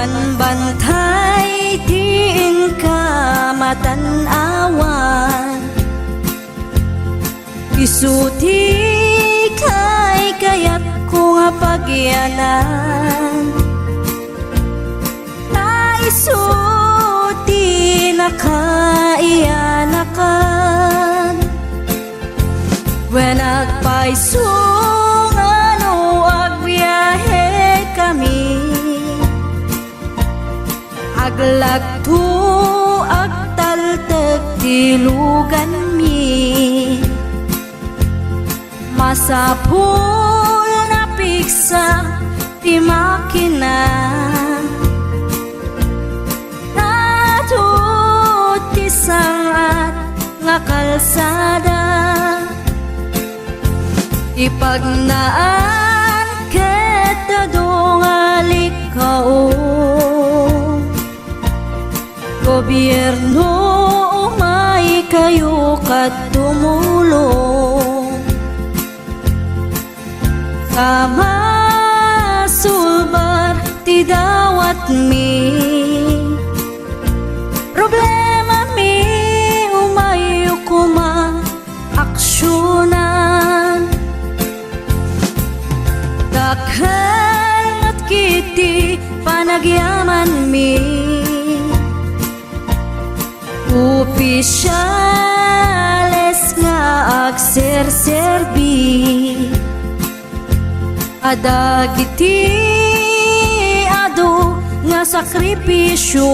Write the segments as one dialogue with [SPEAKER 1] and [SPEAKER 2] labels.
[SPEAKER 1] Panbantay diin ka matanawan, isuti kay kayat ko nga pagyanan, naisuti na kaiyanakan. When nagpaisong ano agbiyahe kami, aglagto agtaltag dilugan mi, masapul na piksa ti makina, natut ti sangat nga kalsada, ipagnaan ket dadungalik kao. Gobyerno umay kayo kat tumulong, kamasulbar ti dawat mi, problema mi umayo kuma aksyonan, dakhan at kiti panagyaman mi, opisyales nga agserserbi, adagiti ado nga sakripisyo,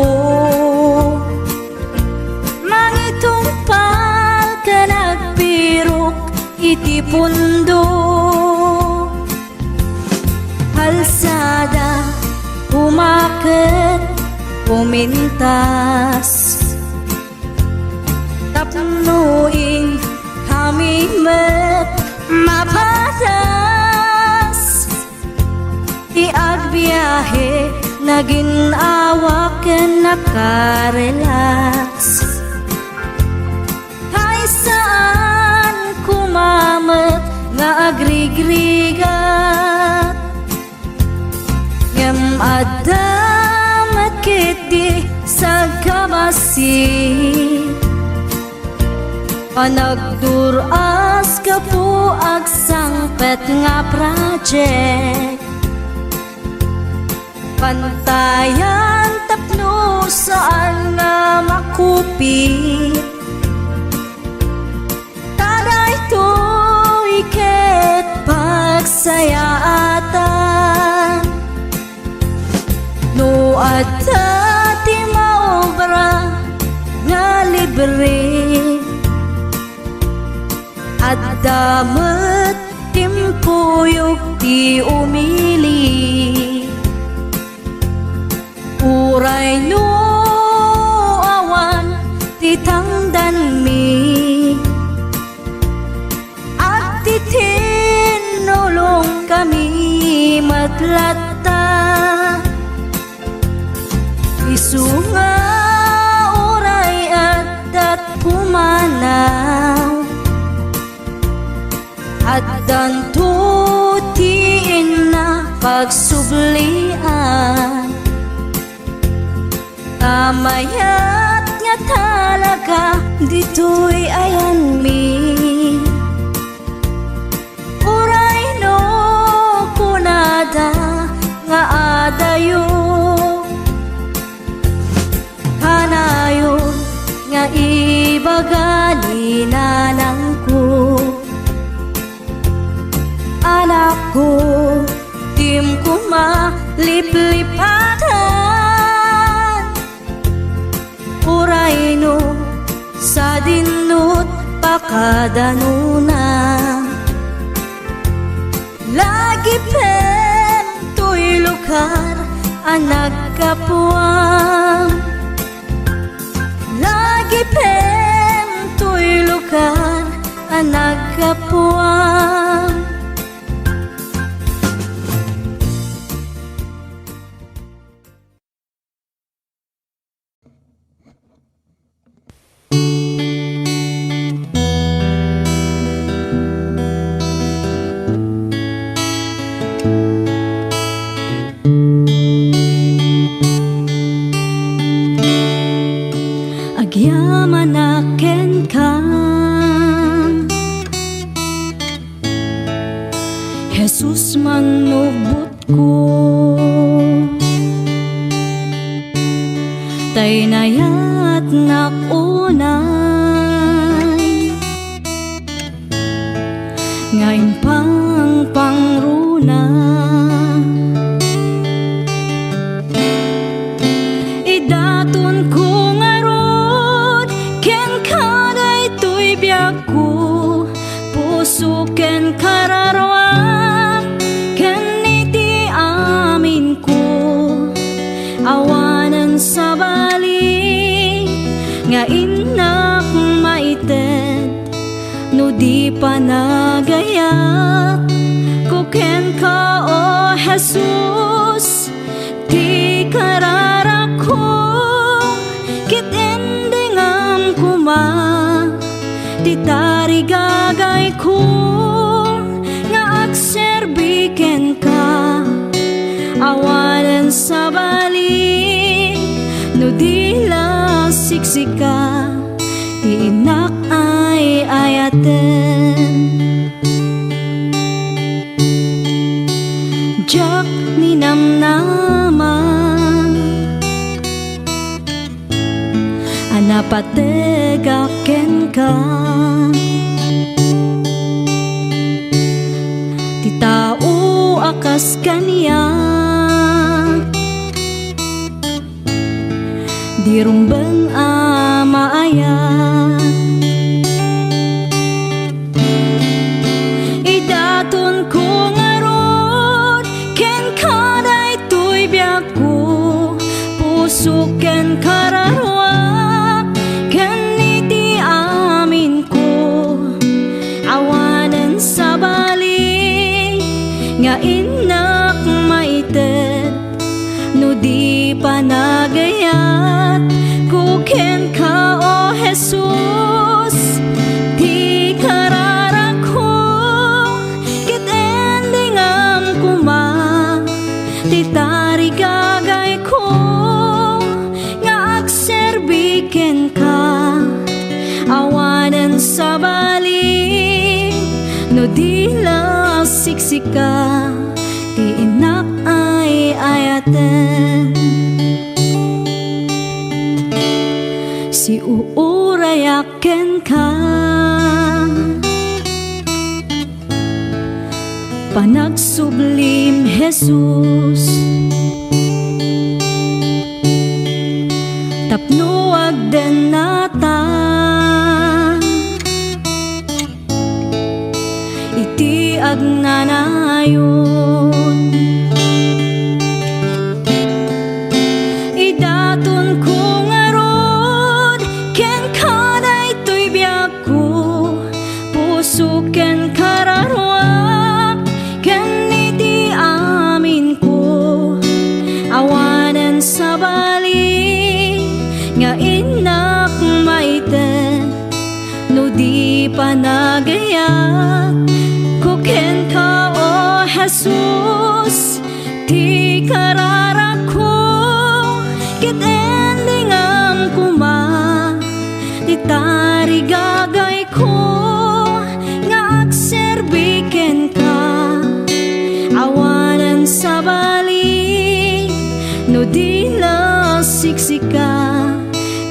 [SPEAKER 1] mangitumpal ka nagpirok iti pundo, kalsada umaket pumintas, tapnuin kami met mapatas, iagbiyahe naginawa ken nakarelax, hay saan kumamet nga agrigrigat, ngem adamet kiti sa kabasi, panagduras ka po agsangpet nga project, pantayan tapno saan nga makupit, taday to'y ket pagsayaatan, no adda ti maobra nga libre, at damat timpuyog ti umili, uray no awan ti tangdan mi, at ti tinulong kami matlatta, isu nga uray at pumanaw, at dantutiin na pagsublian, tamayat nga talaga dito'y ayan mi, uray no kunada nga adayo, kanayon nga ibagani nanang ko, anak ko, tim ko maliplipatan, uray no sa dinut pakadanuna, lagi pen to'y lugar ang nagkapuang, lagi pen to'y lugar ang nagkapuang. Jesus manubot ko. Tay nayat nakunay ngayon pang pangruna. Idaton ko ngarod ken kaday to'y biyag ko, puso ken kararwa ken iti amin ko. Awanan sa bali nga inak maited, no di pa nagayat ko ken ka o Jesus. Ti karara ko kit endingam kuma, ti tarigagay ko nga agserbi ken ka. Awanan sa bali no di la siksika, ti inak ay ayaten. Jak ni namnama anapatega ken ka, ti tao akas kaniya di rumbeng amaayat. Idaton ko ngarod ken kaday to'y biyag ko, puso ken kararwa ken iti amin ko. Awanan sa bali nga inak maited, no di pa nagayat ko ken ka o Jesus. Ti karara ko kit endingam kuma, ti tarigagay ko nga agserbi ken ka. Awanan sa bali no di la siksika, ti inak ay ayaten. Si uurayaken ka panagsublim Jesus, tapno agden nata iti agnanayon. Idaton ko ngarod ken kaday to'y biyag ko, puso ken kararwa ken iti amin ko. Awanan sa bali nga inak maited, no di pa nagayat ko ken ka o Jesus. Ti karara ko kit endingam kuma, ti tarigagay ko nga agserbi ken ka. Awanan sa bali no di la siksika,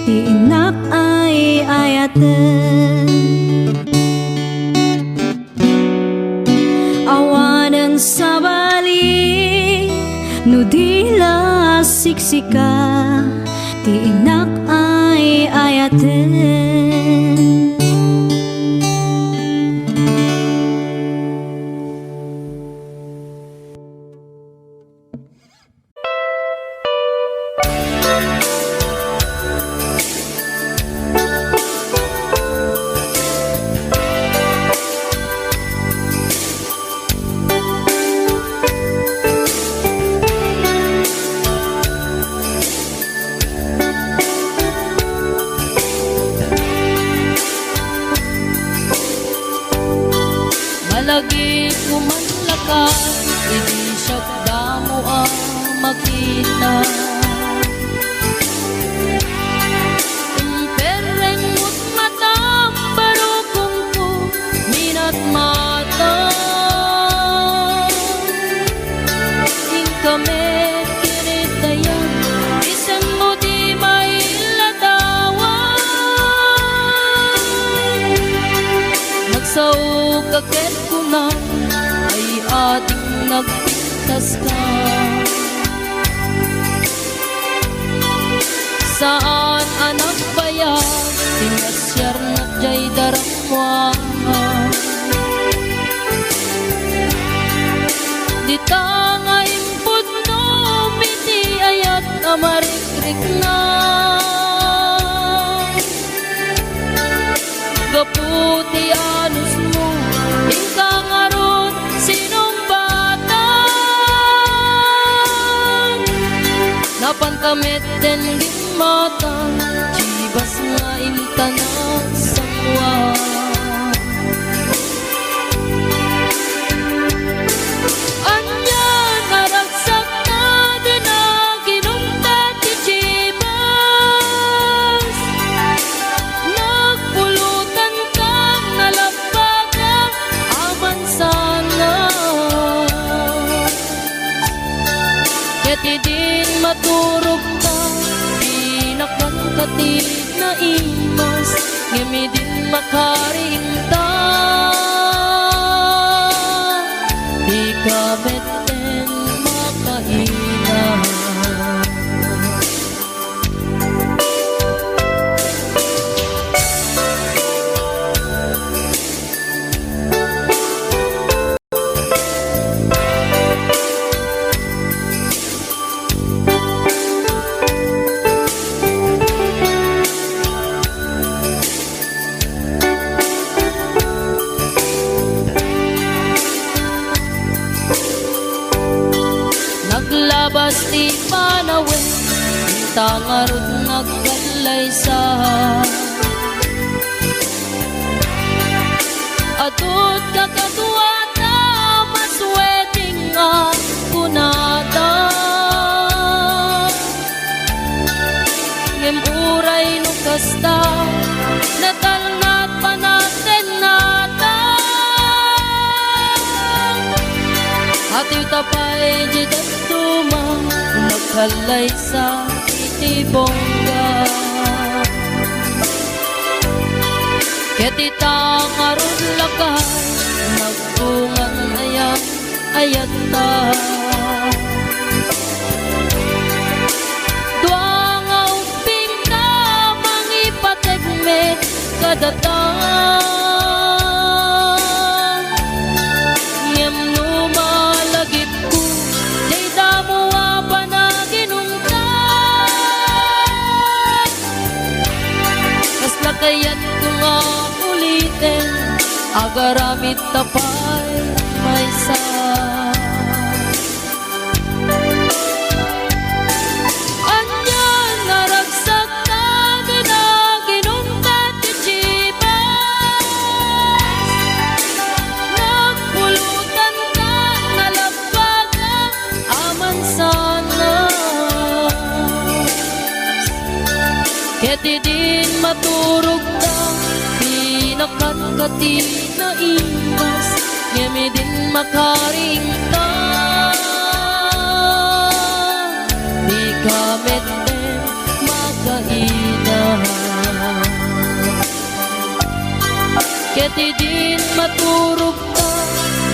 [SPEAKER 1] ti inak ay ayaten. Awanan sa bali no di la siksika, ti inak ay ayaten.
[SPEAKER 2] Malagi kumanlakas, hindi siya damo ang makita. Pereng mo't matam, barokong ko, minat mata. sa ugaket ko na ay ating nagpintas ka. Saan anak bayag, pinasyar na jay daramwa. Di ta nga impod no, miti ayat amarikrik na. Gaputi anus mo, ika nga ron, sinong bata? Napankamit din di mata, chibas nga intanak sangwa. Anya naragsak na din na ginungtat ti chibas. Nagpulutan ka, nalabagan, aman sana. Kati din maturog ka, pinakan katig na imas, ngemi din makarinta. Di ka beten makaina. Naglabas ti panawin, tangarod nagkalay sa. Atut kakatuwata, masweting nga kunata. Ngem uray no kasta, natalnat pa natin nata. Atiw tapay jidat tumang, nagkalay sa itibongga. Ketita karun lakay, nagtungan ayat ayata. Dua nga uping na mangipategme kadatang. Ngem numalagit ko, jay damuwa pa na ginungtan. Kas lakayat ko nga ulitin, agaramit tapay may sa. Anya naragsak na din na ginungkat ti chibas. Nagpulutan ka, nalabagan, aman sana. Keti din maturog ka, pinakat kati na imas, ngemi din makaringta. Di ka mette makaina. Keti din maturog ka,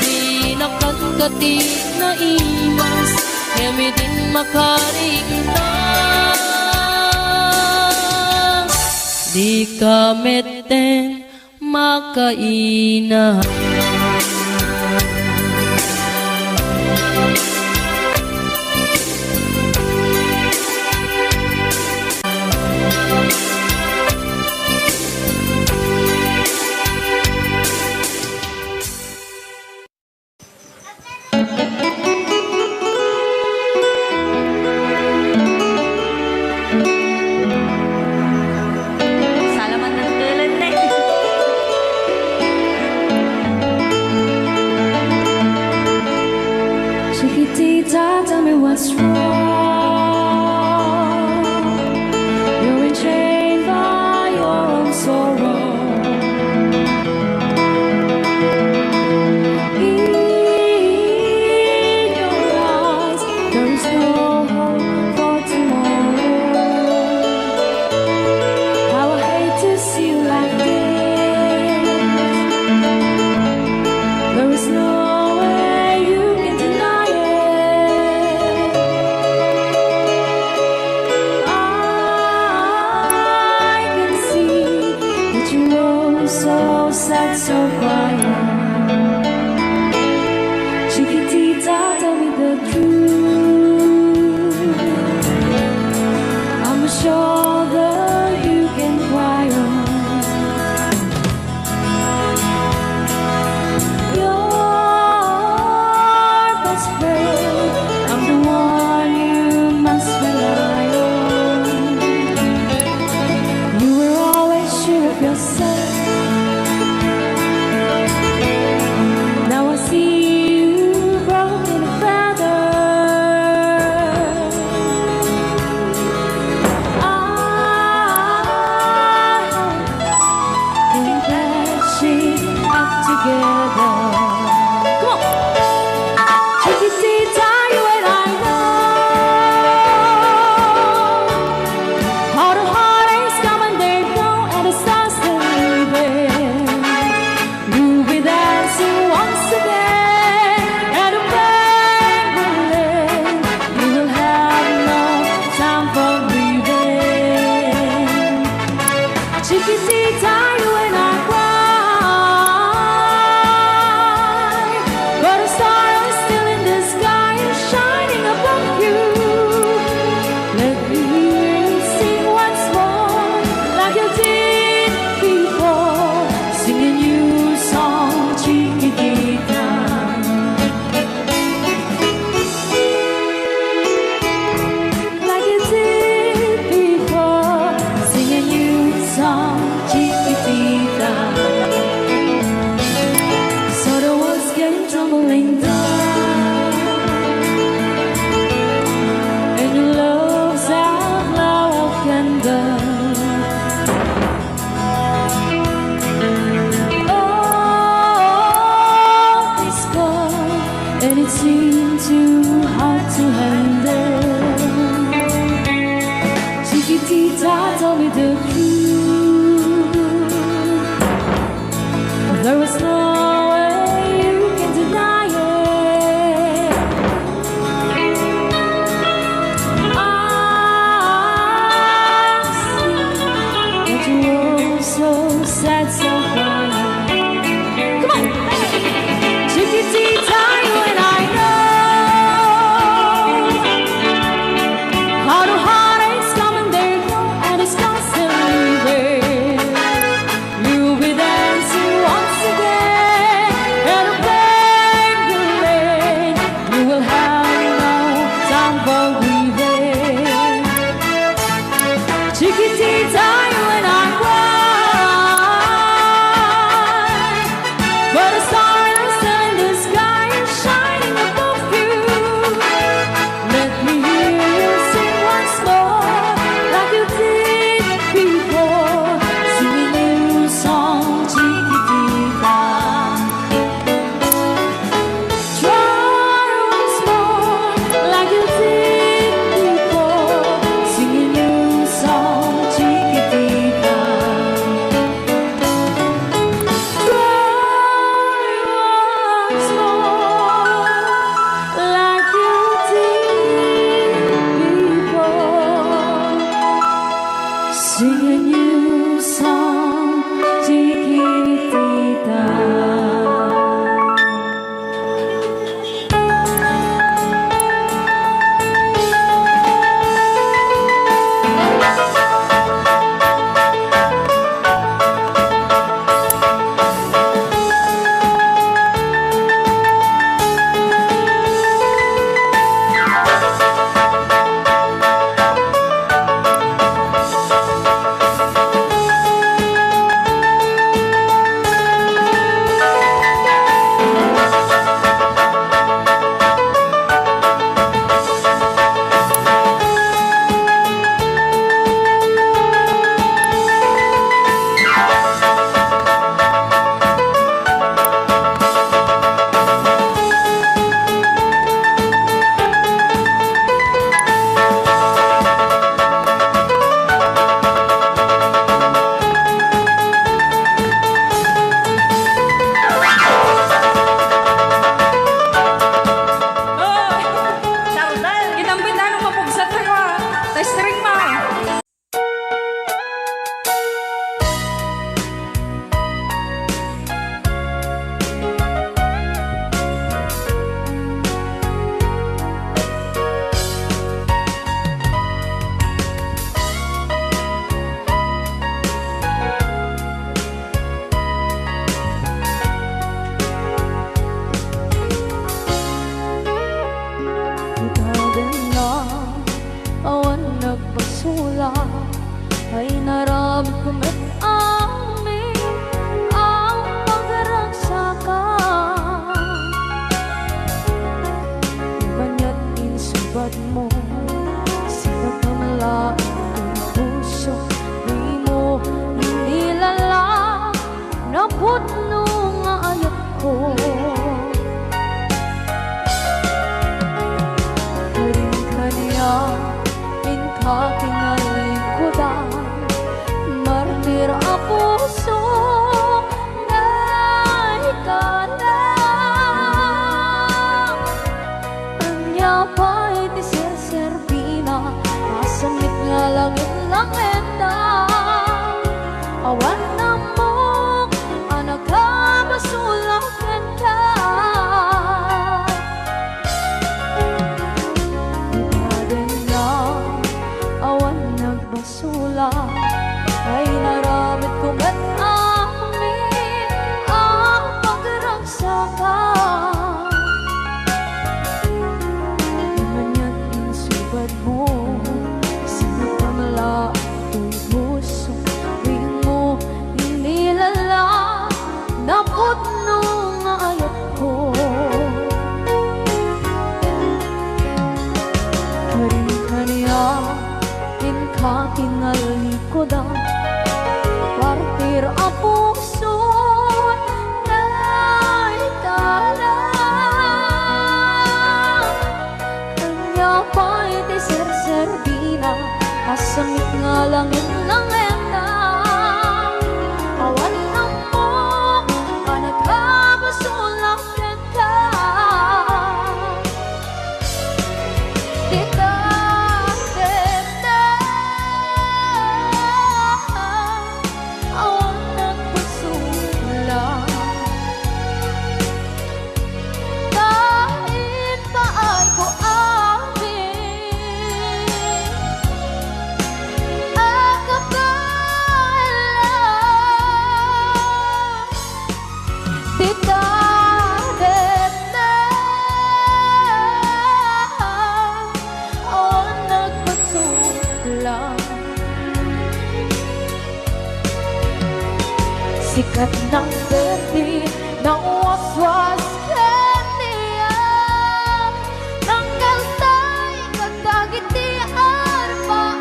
[SPEAKER 2] pinakat kati na imas, ngemi din makaringta. Di ka mette makaina.
[SPEAKER 1] Salamat ng tulad na. true, so sad, so quiet. Chiquitita, tell me the truth. I'm a shoulder you can cry on. Your best friend, I'm the one you must rely on. You were always sure of yourself. Now sikat ng berde ng waswas kaniya tanggal tay kadagiti arbaan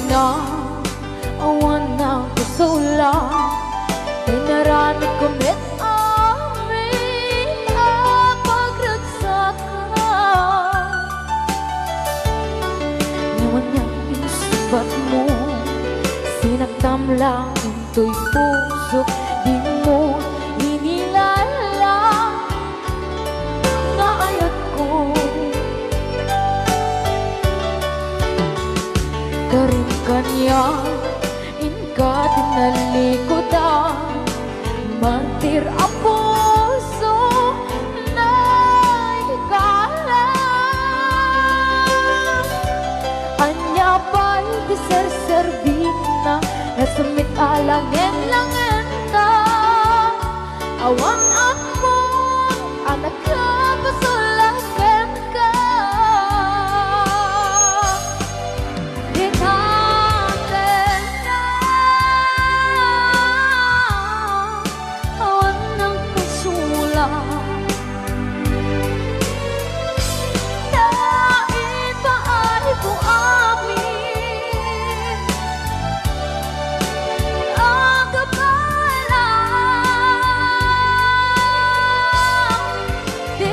[SPEAKER 1] na awan ng kusula Pinarami kumit amin ang pagragsakan Naman niyang inisubat mo Sinagtam lang into'y puso Di mo inilala na ayat ko Karin kanya inka tinalikodan Mantir ang puso na ikalang Anya ba'y di serservina Nasumit alangin-langin ka Awan ako anak ka pasulakan ka Di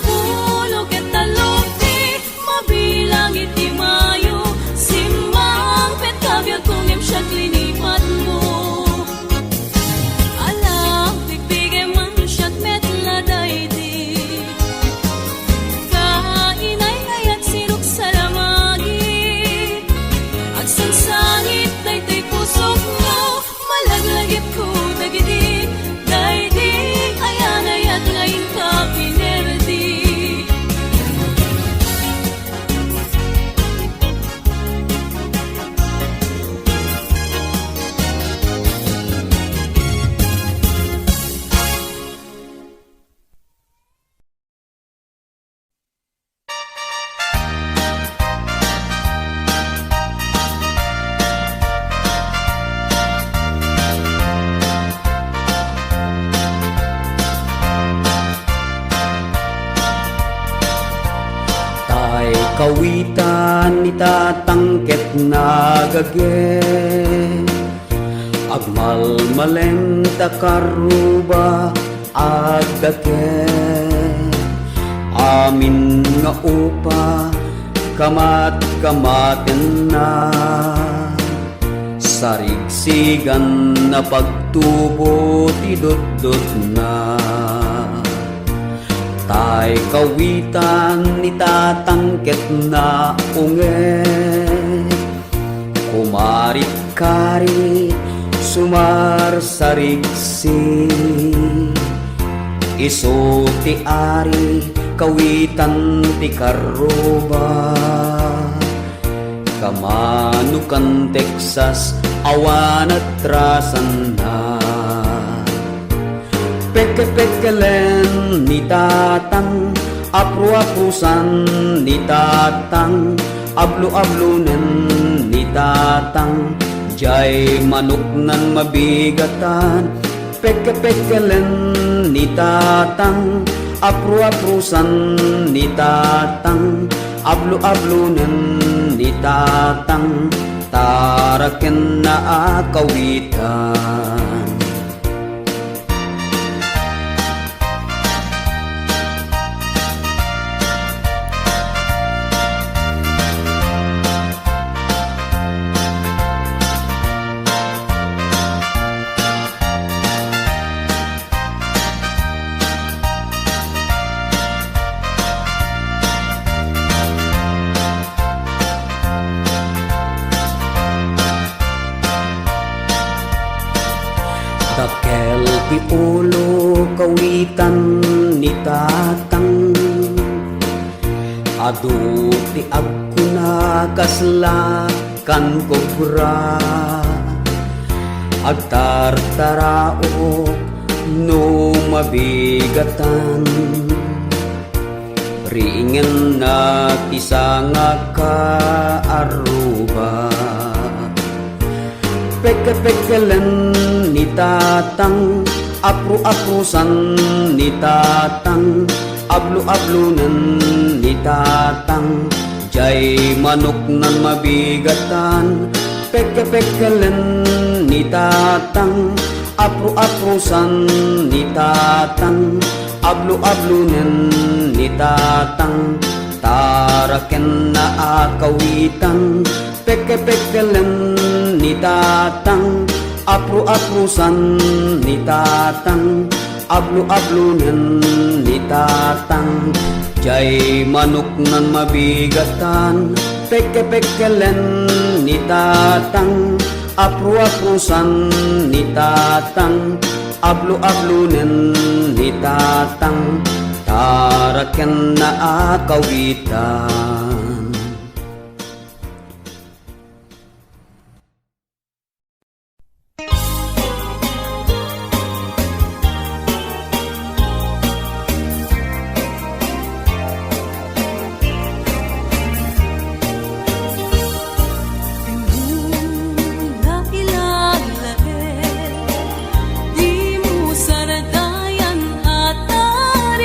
[SPEAKER 2] pulo ket talupi, mabilang iti mayo, simmang pet kabyag kung imsyag linipat mo. Alam, pigbigay man siyat met ladaydi, kainay ayat sirok sa lamagi, agsangsangit daytoy pusok mo, malaglagip ko dagiti, daydi ayan ayat ngayon ka pinerdi.
[SPEAKER 3] Tay kawitan ni tatangket nagage, agmalmaleng takaruba agdake, amin nga upa kamat-kamaten na, sarigsigan na pagtubo tidot-dot na. Tay kawitan ni tatangket na unge, kumarit-karit sumarsarigsi, iso ti ari kawitan ti karuba, kamanukan Texas awan at rasan na. Peke-pekelen ni tatang, apru-aprusan ni tatang, ablu-ablunen ni tatang, jay manok nan mabigatan. Peke-pekelen ni tatang, apru-aprusan ni tatang, ablu-ablunen ni tatang, taraken na akawitan. Dakel ti ulo kawitan ni tatang, adu ti agkuna kasla kan kobra, agtartarao no mabigatan, ringen na tisanga ka aruba. Peke-pekelen ni tatang, apru-aprusan ni tatang, ablu-ablunen ni tatang, jay manok nan mabigatan. Peke-pekelen ni tatang, apru-aprusan ni tatang, ablu-ablunen ni tatang, taraken na akawitan. Peke-pekelen ni tatang, apru-aprusan ni tatang, ablu-ablunen ni tatang, jay manok nan mabigatan. Peke-pekelen ni tatang, apru-aprusan ni tatang, ablu-ablunen ni tatang, taraken na akawitan.
[SPEAKER 2] Saradayan at taripatuen,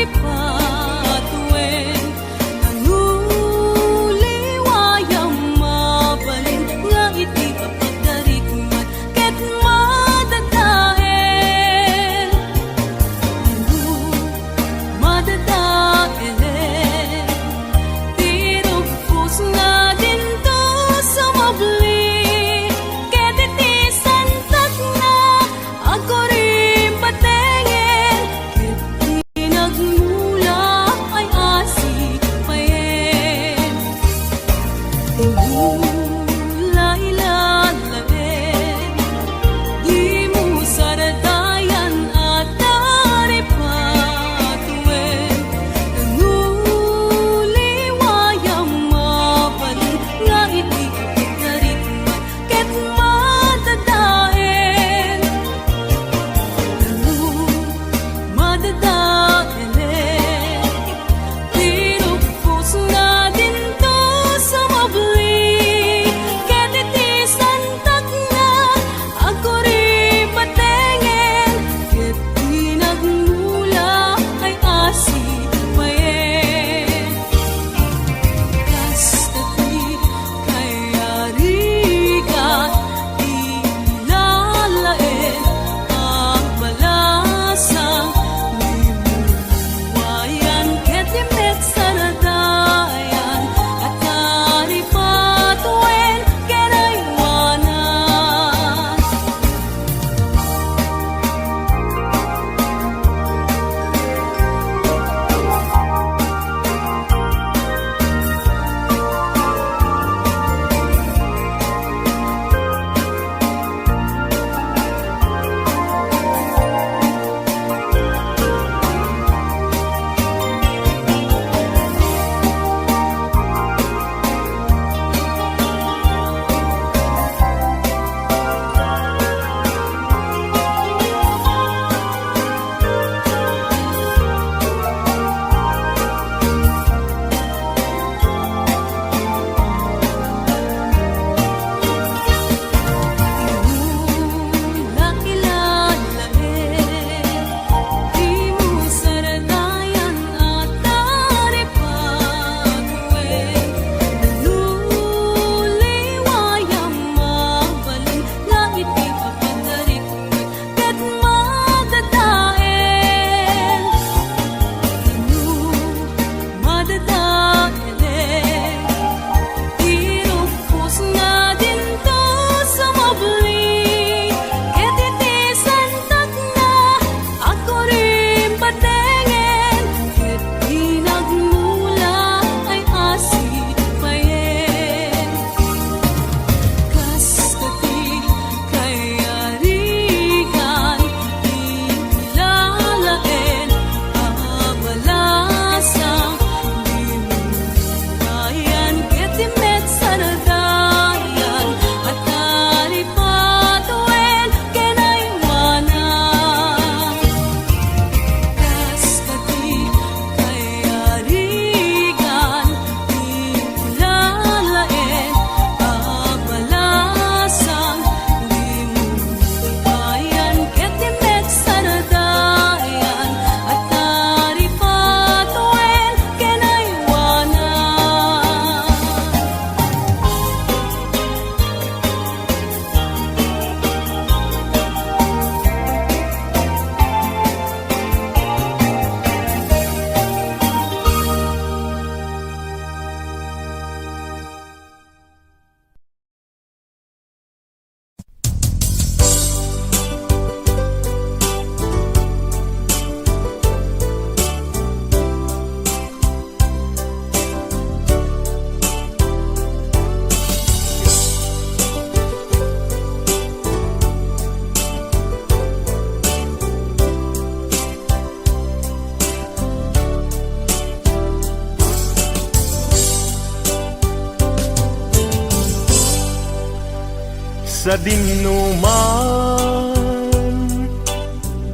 [SPEAKER 4] sa dinuman,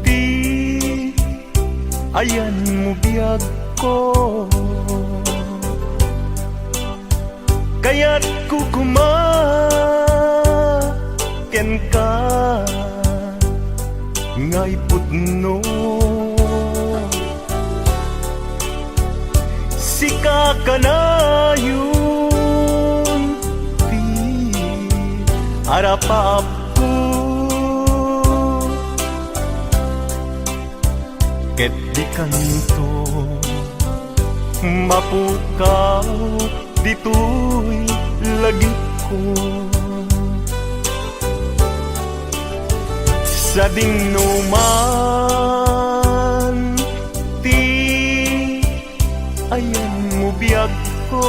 [SPEAKER 4] di ayan mo biyag ko, kaya't kukumaken ka ngay pudno. Sika ka na yun, di harapap ko, ket di kanto mapukaw dito'y lagi ko. Sa dinuman, ti ayan mo biyag ko,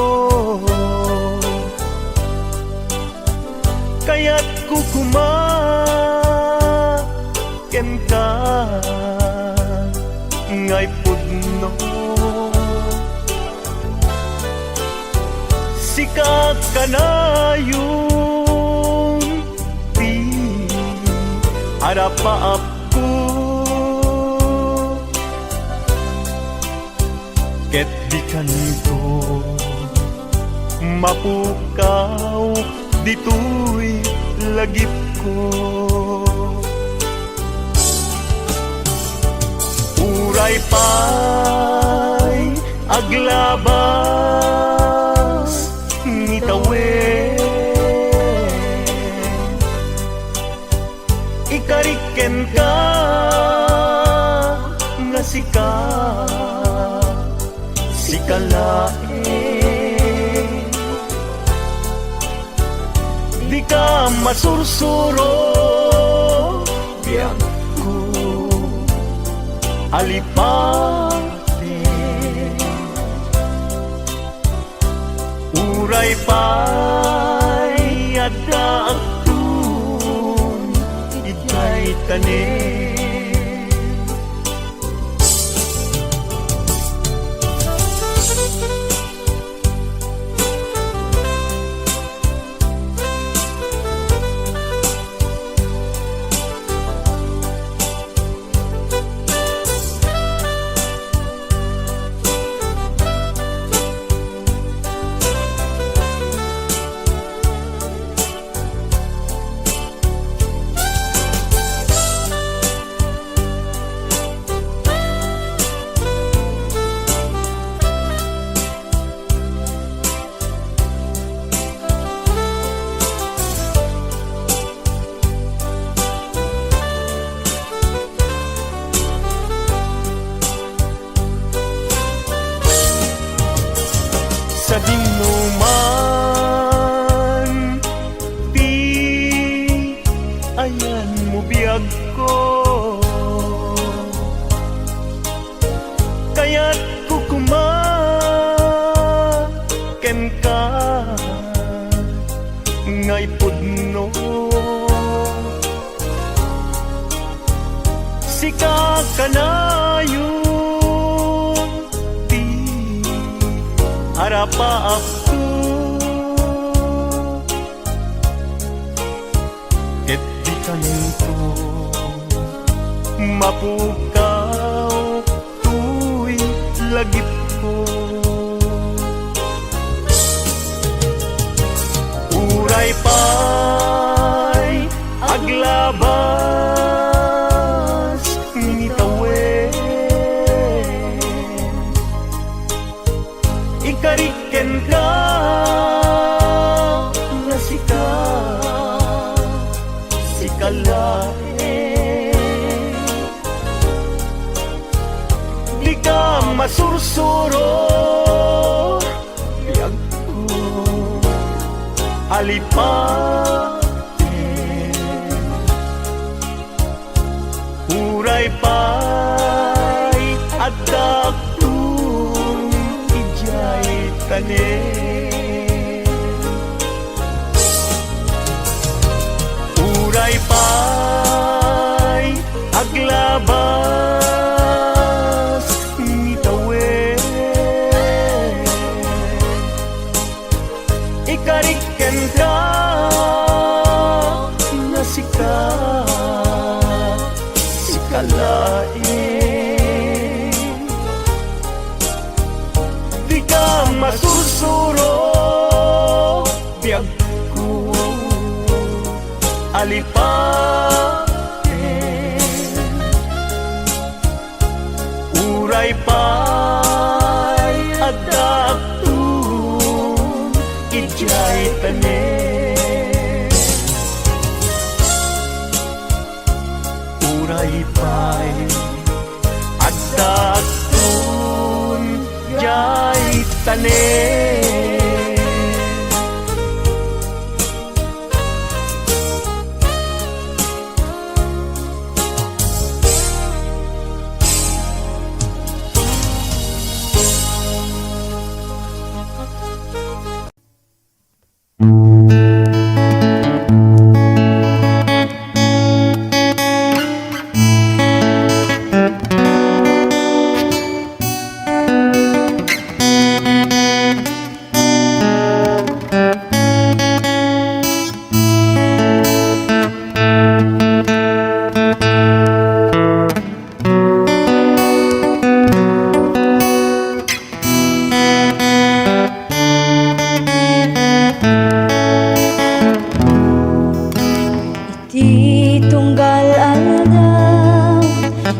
[SPEAKER 4] kaya't kukumaken ka ngay pudno. Sika ka na yung di harapaap ko, ket di kanto mapukaw dito'y lagip ko. Uray pa'y aglabas ngitawen, ikariken ka nga sikalae, di ka masursuro biyag ko alipate. Uray pa'y adda agtun itay tanin, sa dinuman, di ayan mo biyag ko, kaya't kukumaken ka ngay pudno. Sika ka na yung di harapaap ko, ket di kanto mapukaw tu'y lagip ko. Uray pa'y aglabas ngitawen, ikariken ka nga sikalae, di ka masursuro biyag ko alipate. Uray pa'y adaktung ijay tanin, uray pa'y aglabas ngitawen, ikariken ka masursuro biyag ko alipate uray pa'y adaptun ijay tanen uray pa'y adaptun jay tanen
[SPEAKER 1] Iti tunggal aldaw,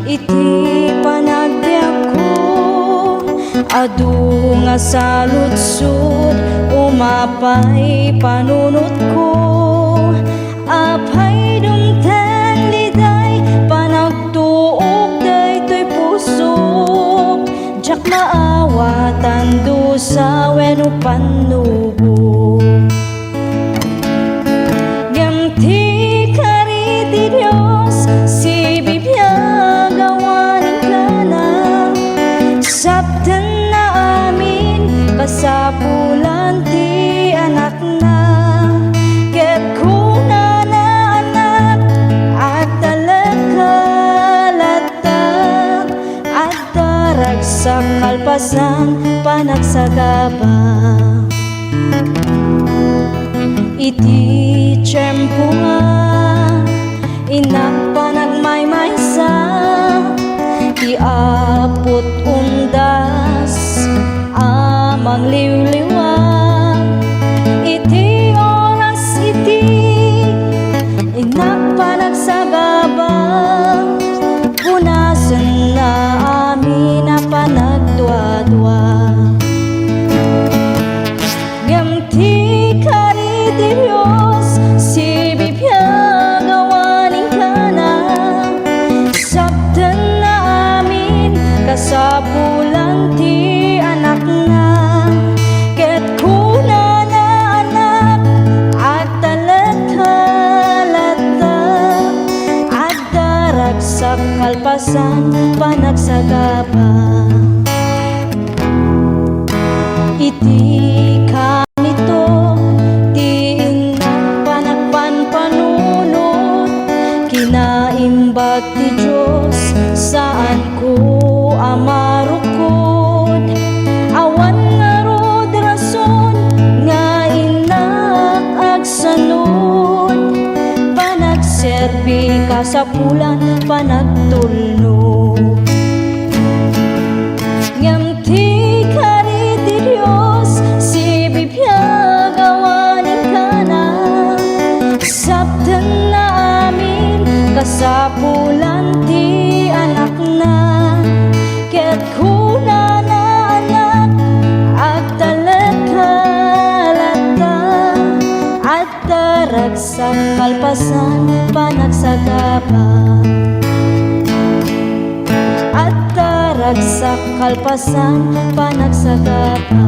[SPEAKER 1] iti panagbiag ko, adu nga saludsud, umapay panunot ko. Apay dumteng liday, panagtuog daytoy pusok, jak maawatan dusa wenno panubo. Ganti kariti Dios, si bibiyag awanin ka na. Sabtan na amin, kasapulan ti anak na. Ket kuna na anak, at talagkalatak, at darag sa kalpasan, panagsagaba. Iti tiyempo nga inak panagmaymaysa, iapot undas amang liwliwag. Iti oras iti inak panagsagaba, punasan na amin na panagdwa-dwa. Ganti kariti Dios, si bibiyag awanin ka na. Sabtan na amin, kasapulan ti anak na. Ket kuna na anak, at talagkalata, at darag sa kalpasan, panagsagaba. Iti kanito, ti inak panagpanpanunot, kinaimbag ti Diyos, saan ko amarukod. Awan nga rod rason, nga inak agsanod, panagserbi kasapulan, panagtulnog. Ngamti kariti Dios, si bibiyag awanin ka na. Sabtan na amin, kasapulan ti anak na. Ket kuna na anak, at talagkalata, at darag sa kalpasan, panagsagaba. At darag sa kalpasan, panagsagaba.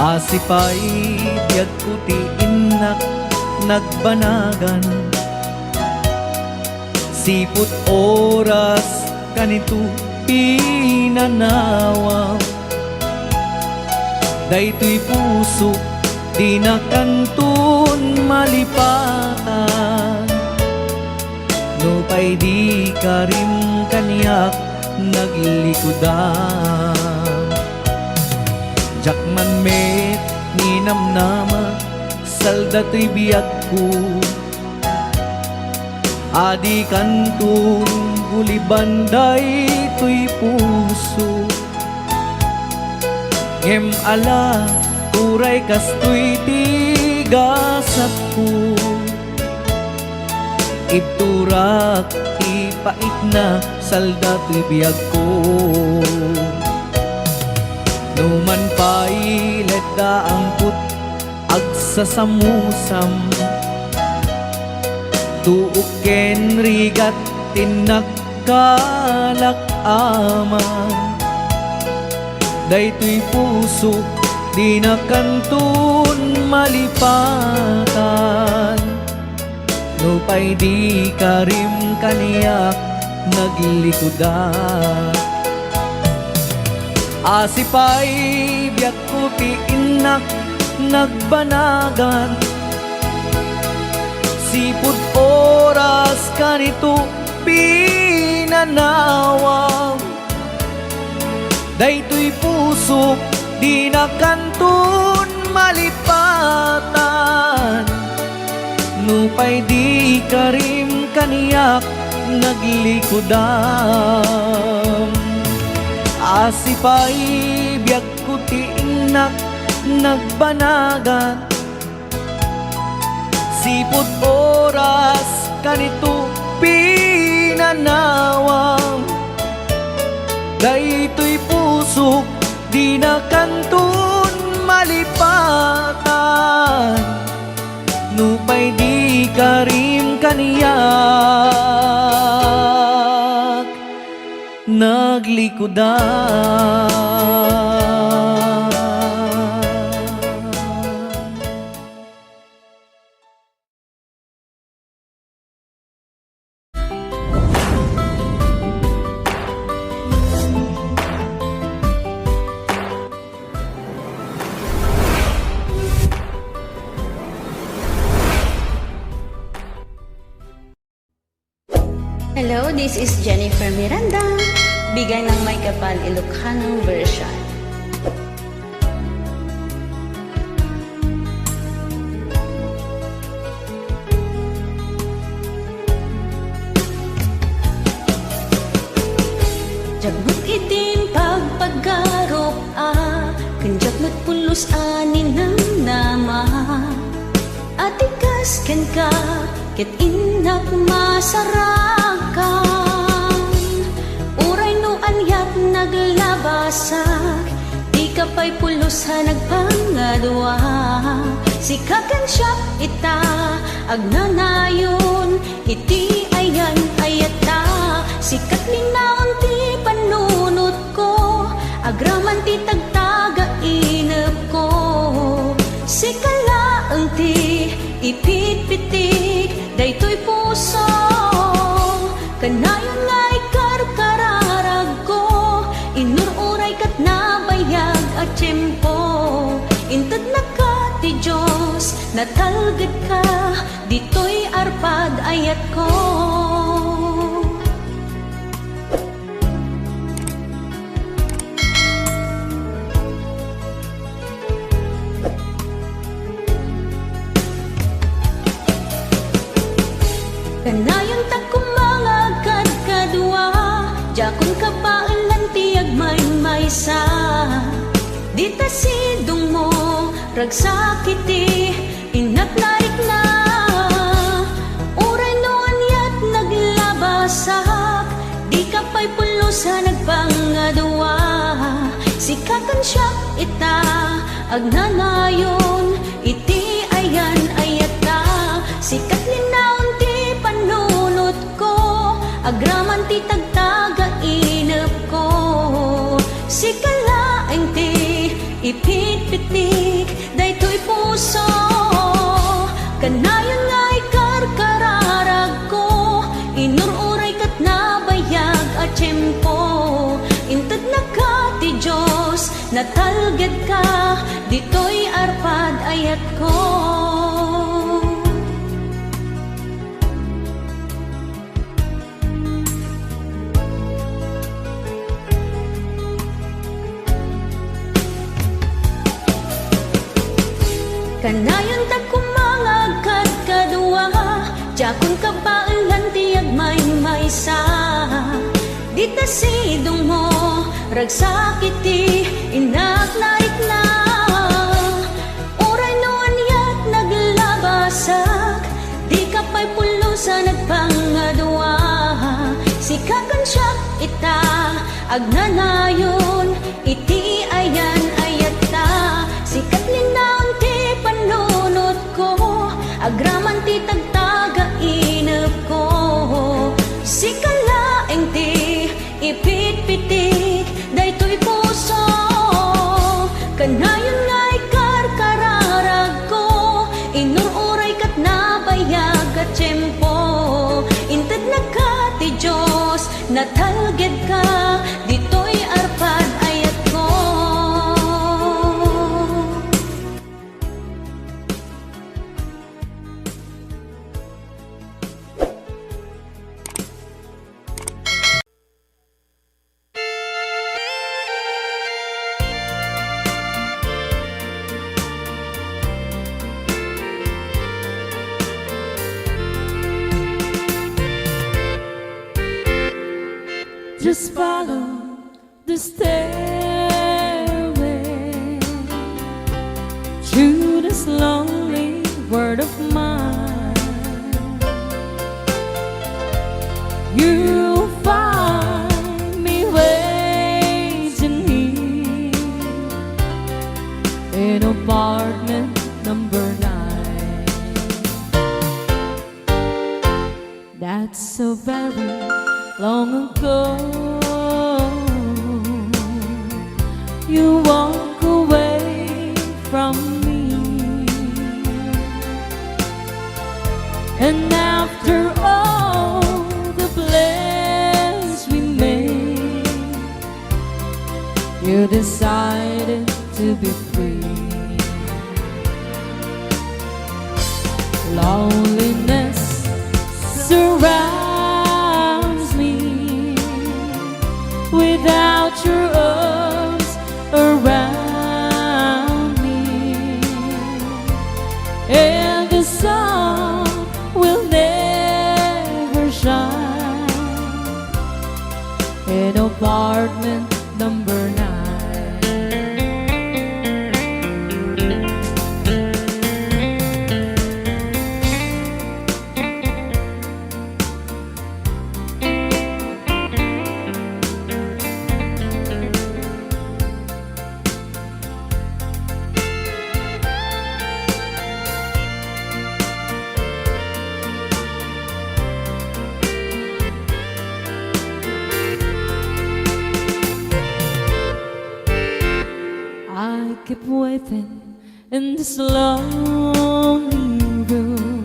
[SPEAKER 5] Asipay tiyag puti inak nagbanagan, siput oras kanito pinanawa. Daytoy puso di na kantun malipatan, no pay di karim kaniyak naglikudan. Jakman met ni namnama saldatoy biyag ko, adi kantun gulibanday to'y puso. Ngem ala uray kastoy tigasat ko, ibturak ipait na saldatoy biyag ko. Numan pa'y ledda ang put agsasamusam, tuuken rigat tinagkalak aman. Daytoy puso di na kantun malipatan, no pa'y di karim kaniyak naglikudan. Asipay biyak ko ti inak nagbanagan, sipud oras kanito pinanawa. Daytoy puso di na kantun malipatan, no pa'y di karim kaniyak naglikudan. Asipay biyak ko ti inak nagbanagan, sipud oras kanito pinanawa. Daytoy puso di na kantun malipatan, no pa'y di karim kaniyak naglikudan.
[SPEAKER 6] Hello, this is Jennifer Miranda. Bigay ng May Kapal Ilocano version.
[SPEAKER 2] Jagmut itim pagpaggarop kanjak matpulos anin ng nama. Atikas ken ka ket inak masarakan, uray no anyat naglabasak, di ka pa'y pulos ha nagpangadwa. Sikakan siya ita agnanayon, iti ayan ayata. Sikat linaon ti panunot ko, agraman ti tagtaga inep ko. Sikalaang ti ipitpitik, daytoy puso kanayon nga'y karkararag ko. Inururay kat nabayag at tiyempo, inted na ka ti Diyos, natalgad ka, dito'y arpad ayat ko. Kanayon takum mga kadkadwa, jakon kapaalan tiyag maysa. Dita sidong mo ragsakiti, inak narik na. Uray no anyat naglabasak, di ka pa'y pulos ha nagpangadwa. Sikakan siya ita agnanayon, iti ayan ayata. Sikat linaon ti panunot ko, agraman ti tagtaga inep ko. Sikalaeng ti ipit-pitik daytoy puso. Kanayon nga'y karkararag ko, inururay kat nabayag at tiyempo. Inted na ka ti Diyos, natalged ka, dito'y arpad ayat ko. Kanayon ta kumangagkad kadua, Jakong kabaalan tiyag may maysa. Dita sidong mo, ragsakiti, inak narik na. Uray noon yat naglabasak, di ka pa'y pulo sa nagpangadua. Sikakan siya ita, agnanayon, iti ayan ayat ta. Sikat linaon ti panunot ko, agraman ti tagtaga inep ko. Sikalaeng ti ipit-pitik daytoy puso. Kanayon nga'y karkararag ko, inururay kat nabayag at tiyempo. Inted na ka ti Diyos, natalged ka, dito'y arpad ayat ko.
[SPEAKER 1] Just follow the stairway to this lonely word of mine. You'll find me waiting here in apartment number 9. That's so very long ago. You walk away from me, and after all the plans we made, you decided to be free. Loneliness surrounds me without your arms around me, and the sun will never shine in apartment number 9. I keep waiting in this lonely room,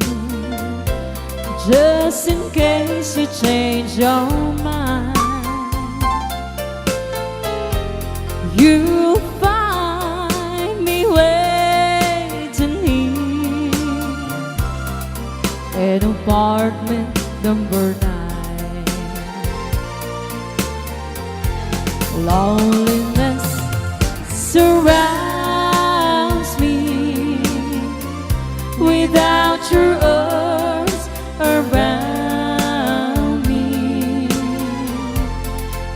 [SPEAKER 1] just in case you change your mind. You'll find me waiting here in apartment number 9. Loneliness surrounds me without your arms around me,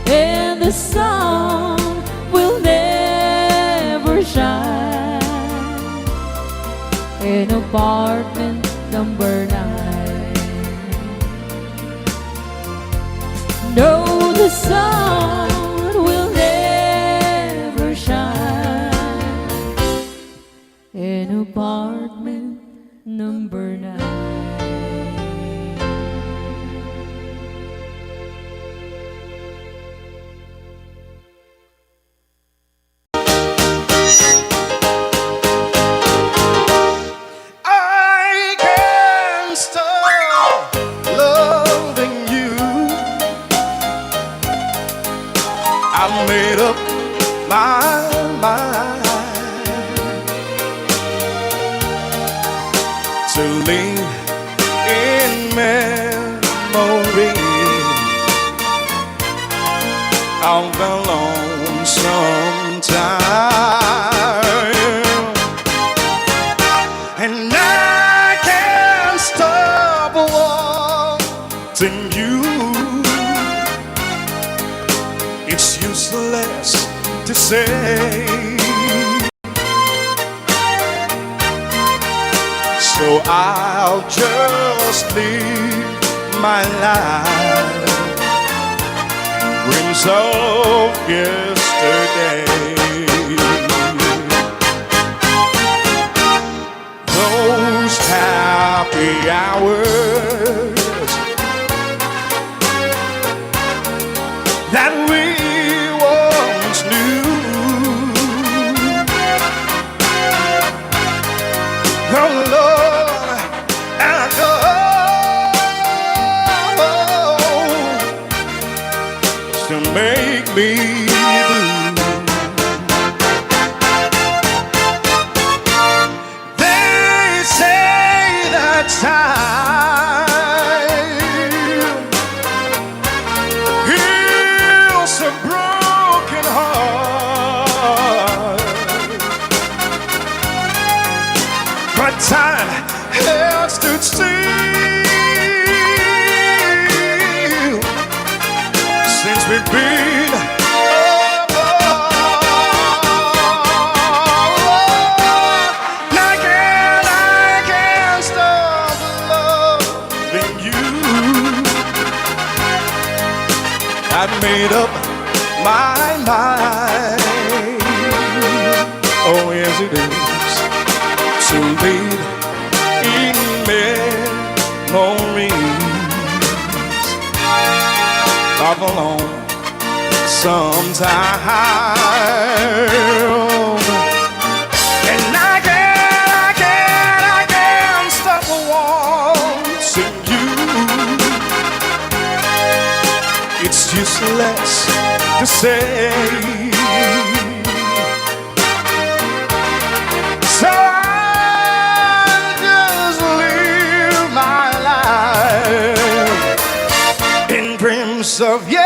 [SPEAKER 1] and the sun will never shine in apartment number 9. No, the sun will never shine in apartment number 9.
[SPEAKER 7] I made up my mind to live in memory of the lonesome time, and I can't stop wanting you. It's useless to say, so I'll just live my life dreams of yesterday. Those happy hours that we once knew, oh Lord, and I go to make me blue. They say that time heals a broken heart, but time has stood still since we've been apart. I can't stop loving you. I've made up my mind, oh yes it is, to live in memories of a lonesome time, and I can't stop wanting you. It's useless to say, so I'll just live my life in dreams of yesterday.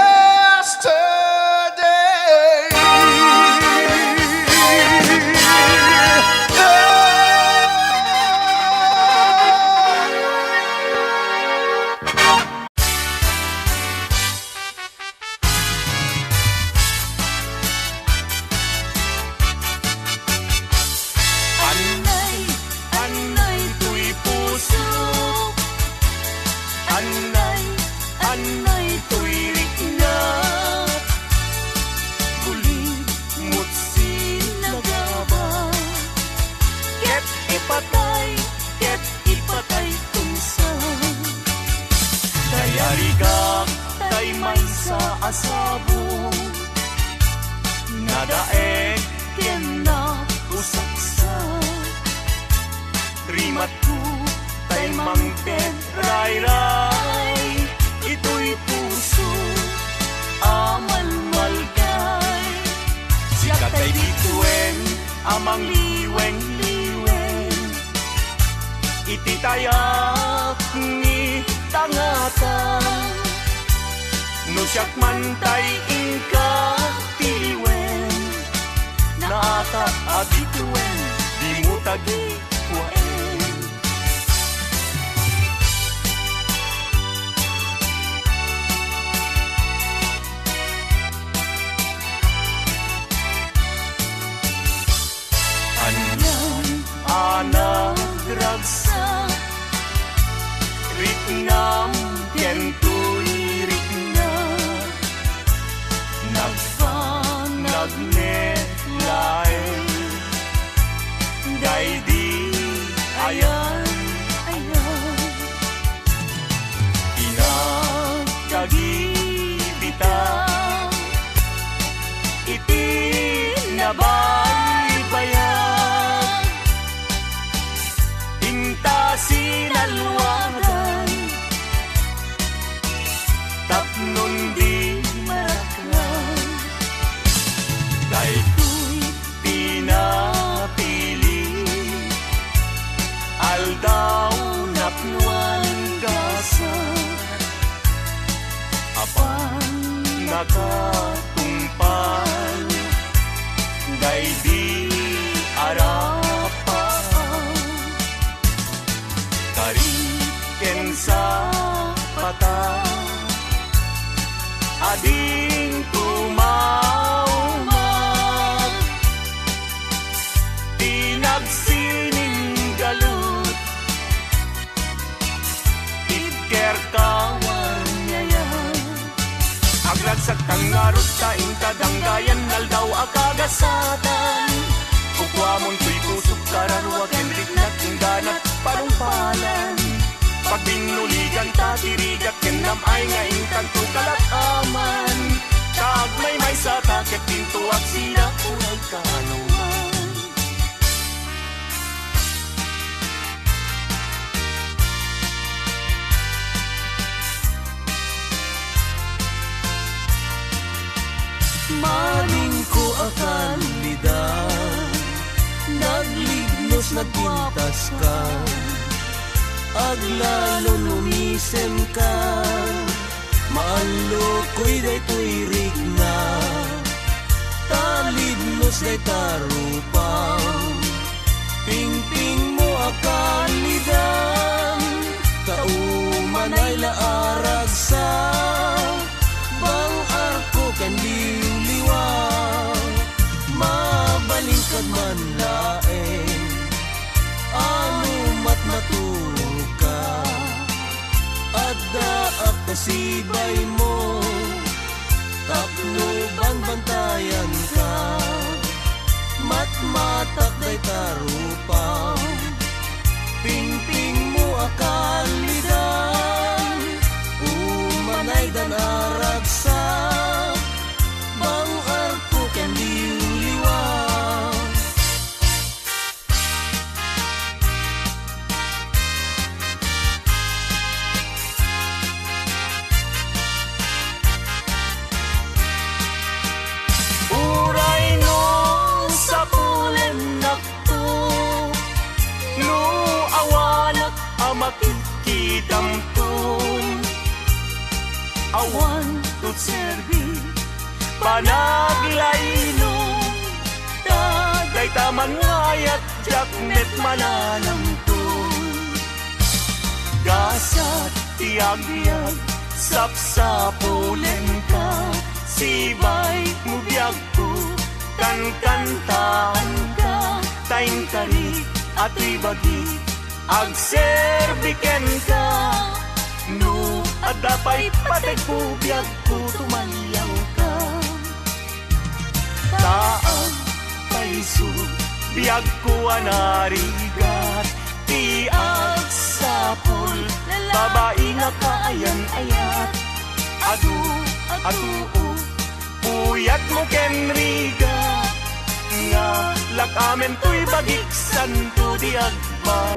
[SPEAKER 4] Anay, anay, tuy puso. Anay, anay, tuy rikna. Guling, mutsi, nagaba. Ket ipatay, tunsa. Dayarigak, tay may sa asabong. Nadaek, ken na usaksa. Rimat ko, tay mangped, ray-ray. Ito'y puso, amal-malgay. Sikat ay bituin, amang liweng-liweng. Ititayak ni tangatan. No siyak man tay ingka tiliwen. Naata abituin, di mo tagi kuwain. Anak ragsa Ritnam Tientuy Ritna Nagfa Nagnelay Day di nakatungpal Day di arapaw Kariken sa pata Ading tumawag Tinagsining galut Idker kawanyaya Agragsak tangarot taing kadanggayan Naldaw akagasatan Kukwamon tuy kusok kararwag Enrik na tingganat panumpalan Pag binuligan tatirigat Kenam ay ngaing kanto kalakaman Kag may sa takit pinto at sila kulay kanuman
[SPEAKER 5] Maling ko akalidad Naglignos nagpintas ka Aglalo lumisem ka Maalo ko'y day tuirik na Talidnos day tarupaw Pingping mo akalidan Kauman ay laarag sa Bang arko kan liwliwaw Mabaling kad man laeng Ano mat matulog ka Adda at kasibay mo Tapno bang bantayan ka Matmatak day tarupaw Pingping mo akalidan Umanay dan aragsa Bang arko ken liwliwaw
[SPEAKER 4] Uray no sa pulen nakto No awanak amakikidamto Awan to serbi Panaglayno Tagay taman ngayat Jaknet manalamto Gasat tiyag-yag Sapsapulen ka Sibay mo biyag ko Kankantaan ka Taing kari at ibagi Agserbiken ka No at dapay patay po biyag ko Tumayaw ka Taang paiso Biyag ko anarigat Tiag sapul Babae nga kaayan-ayat Adu Puyat mo kenriga Nga lakamen to'y bagiksan to di agba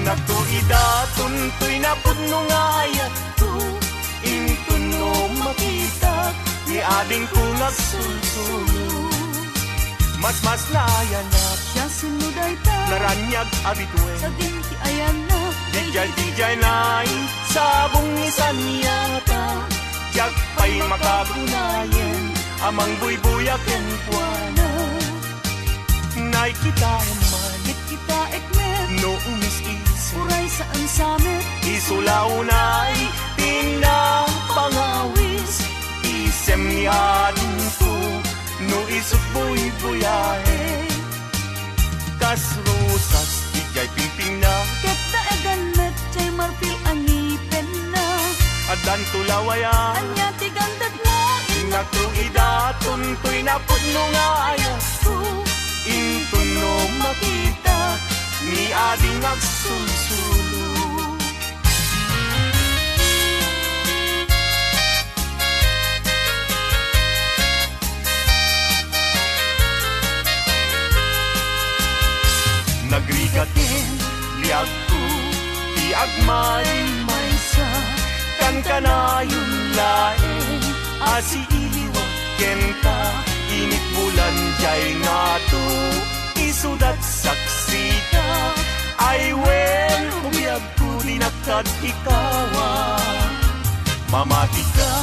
[SPEAKER 4] Nagtuida tuntoy na pudno nga ayat ko, into no makita ni ading ko nagsulsulo. Mas nayanap
[SPEAKER 1] Siya sinuday ta
[SPEAKER 4] naranyag abituen,
[SPEAKER 1] Sa dinti ayan na
[SPEAKER 4] dijay na'y sabong isan yata. Diyak pa'y makagunayen amang buybuyaken puana. Nay kita man
[SPEAKER 1] Hit kita ekmet
[SPEAKER 4] no umis-isip,
[SPEAKER 1] Uray saan samet
[SPEAKER 4] isulaw na'y pinapangawis. Isem ni ading ko no isut buy-buyahe. Kas rosas dijay pingping na
[SPEAKER 1] Ket na egan met Chay marfil angipen na
[SPEAKER 4] adan tulawayan.
[SPEAKER 1] Anya tigandag mo
[SPEAKER 4] Nagtuida tuntoy na pudno nga ayas ko, into no makita ni ading nagsulsulo. Nagrigatin liag ko di agmay maysa kan kanayong laeng asi iliwag kenta init bulan jay nga to isudat saksita ay wen umiyag ko dinagtad ikawa mamati ka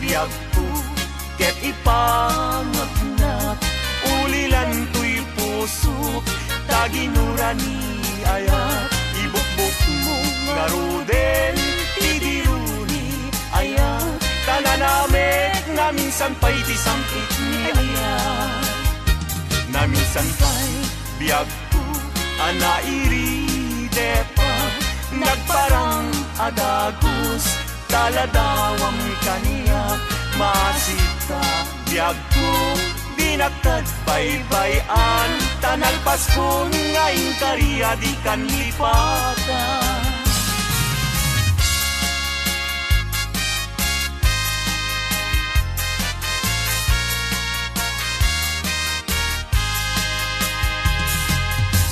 [SPEAKER 4] liag ko ket ipangagnat ulilan to'y puso taginurani ayat ibukbuk mo nga rudel idiruni ayat tananamek na minsan pa'y disangkit ni ayat na minsan pa'y biyag ko anairi pa nagparang adagos taladawam kaniyak masita biyag ko dinagtad baybayan tanalpas ko ngayon kariya di kan lipatan.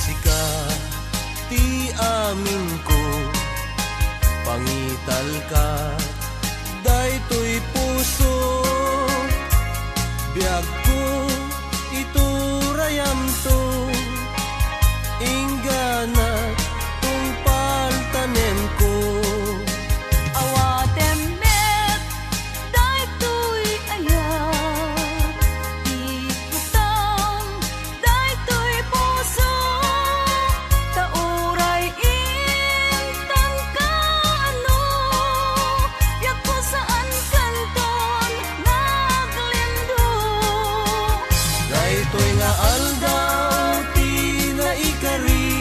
[SPEAKER 4] Sika ti amin ko pangital ka daytoy puso biag ko iturayam to inggana tung paltanen ko
[SPEAKER 1] Awatem met Daytoy ayan Ikutang Daytoy puso Tauray intang kaano Yak ko saan kanton naglindo
[SPEAKER 4] daytoy nga aldaw ti naikari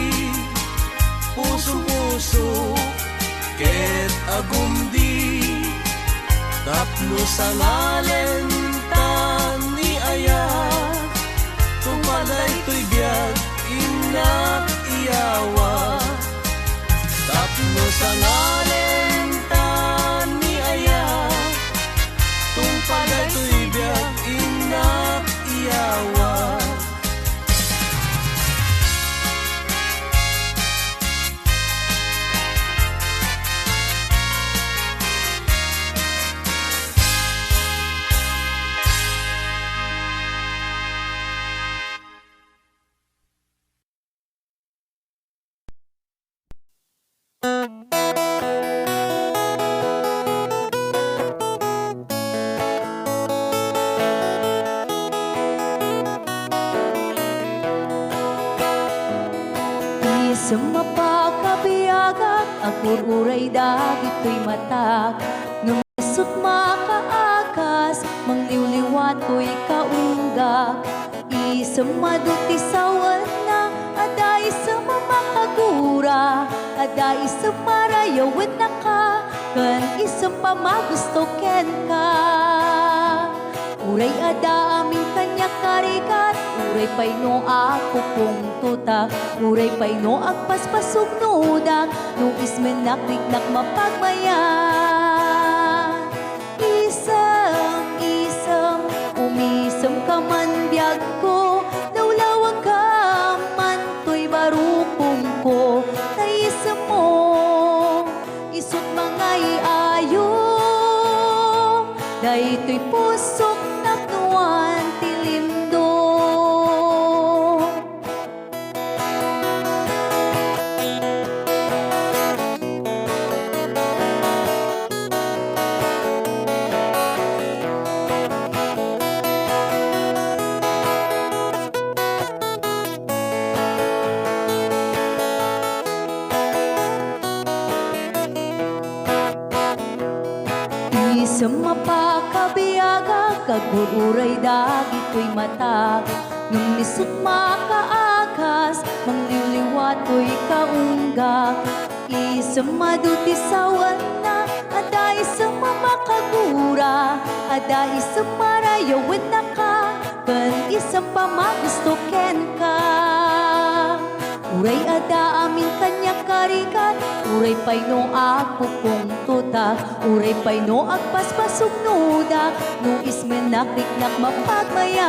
[SPEAKER 4] puso-puso ket agumdi tapno sa ngalen tan ni ayat tumalay to'y biyag inak iyawa tapno sa ngalen tan ni ayat tumpalay to'y biyag inak iyawa.
[SPEAKER 1] Sa mapakabiyagak ang ururay dagito'y matak Nung isut makaakas mangliwliwat ko'y kaunggak Isang maduti sawan na aday sa mamakagura Aday sa marayawin na ka kan isang pamagusto ken ka Uray ada aming kanya karikat Uray pa'y no ako kung tutak Uray pa'y no agpaspasog nudak Nung ismenakliknak mapagmayan Isang umisam ka man biyag ko Nawlawag ka man to'y barupong ko Naisam mo
[SPEAKER 2] Isang mapakabiyaga, kagururay dagi ko'y matag. Nung lisot makaagas, mangliliwato'y kaunggak. Isang maduti sawan na, ada isang mamakagura, ada isang marayawan na ka, kan isang pamagusto ken ka. Uray ada amin kanya karikat, uray pay no agpupong tutak, uray pay no agpaspasog nudak, no ismen nakliknak mapagmayan.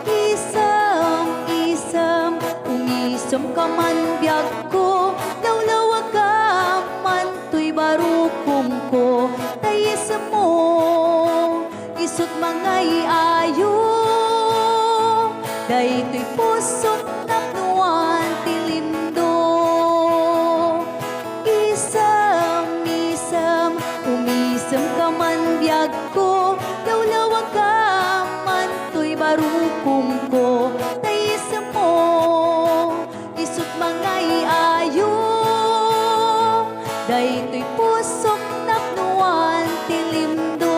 [SPEAKER 2] Isam, umisam ka man biyag ko, lawlawag ka man to'y barukong ko, tayisam mo, isut mga iayo, dayto'y pusong naknuan tilindo. Isam, umisam ka man biyag ko, lawlawag ka man to'y barukong ko, tayisam mo, isut mga iayo, dayto'y pusong naknuan tilindo.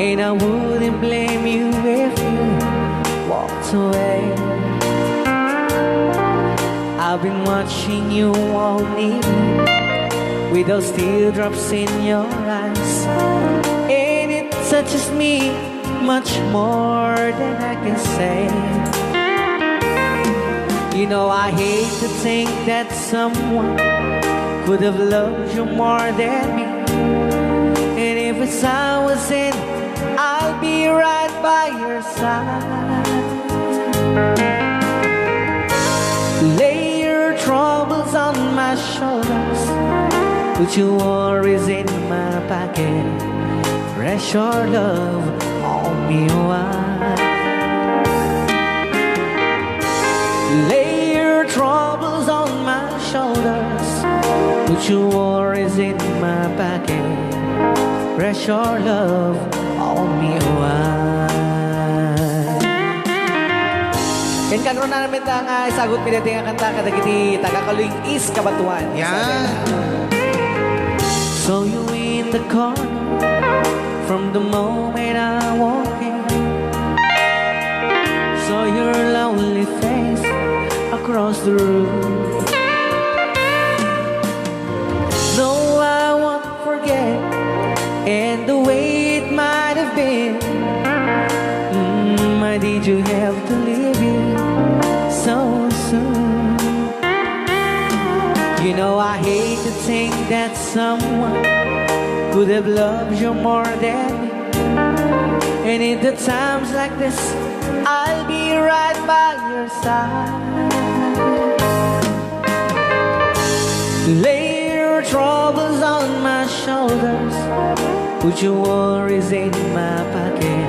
[SPEAKER 5] And I wouldn't blame you if you walked away. I've been watching you all evening with those teardrops in your eyes, and it touches me much more than I can say. You know I hate to think that someone could have loved you more than me. And if it's I was in, I'll be right by your side. Lay your troubles on my shoulders, put your worries in my pocket. Rest your love on me wide. Lay your troubles on my shoulders, put your worries in my pocket. Rest your love on me wide. Ken kanon na namin ang sagot pinati nga kanta kadagiti tagakaluing is kabatuan.
[SPEAKER 7] Yan.
[SPEAKER 5] So you in the corner from the moment I walk in. Saw your lonely face across the room. No, I won't forget, and the way it might have been. Why did you have to leave me so soon? You know I hate to think that someone could have loved you more than me. And in the times like this, I'll be right by your side. Lay your troubles on my shoulders, put your worries in my pocket.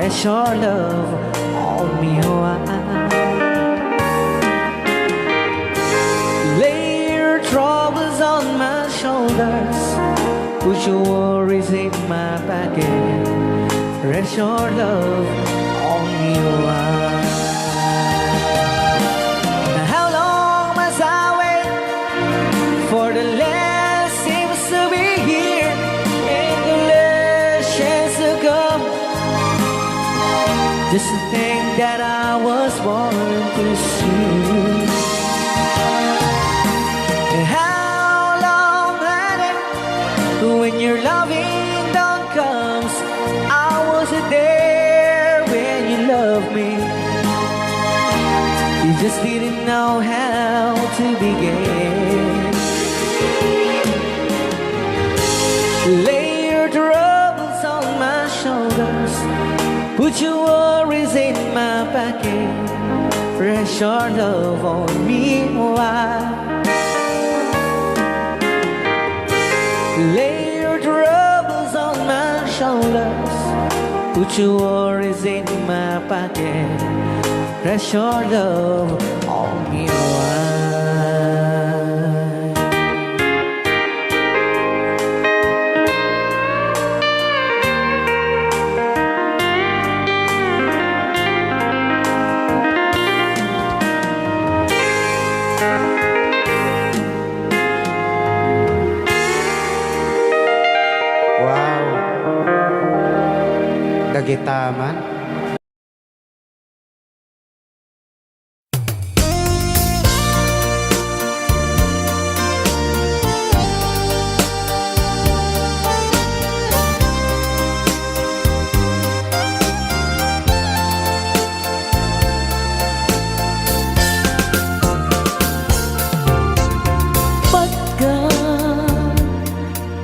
[SPEAKER 5] Rest your love on me wide. Lay your troubles on my shoulders, put your worries in my pocket. Rest your love on me wide. How long must I wait for the last seems to be here and the last chance to come? Just to think that I was born to see. How long had it when your loving dawn comes? I wasn't there when you loved me. You just didn't know how to begin. Lay your troubles on my shoulders, put your worries in my pocket. Rest your love on me wide. Lay your troubles on my shoulders, put your worries in my pocket. Rest your love on me wide.
[SPEAKER 7] Wow. Dagitaman.
[SPEAKER 1] Pagka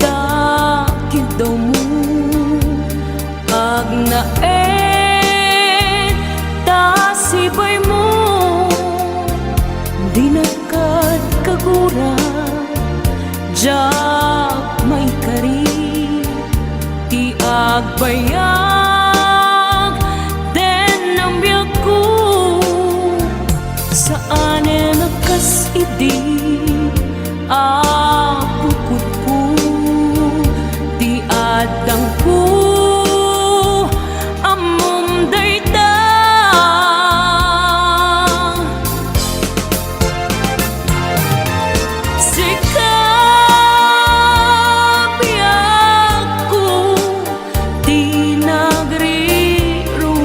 [SPEAKER 1] takid daw mo ag naen tasibay mo di nakad kagura jak may kari ti agbayag den ang biyak ko saan nakas idi apukod ko di adang ko amom dayta sikabiyak ko di nagriro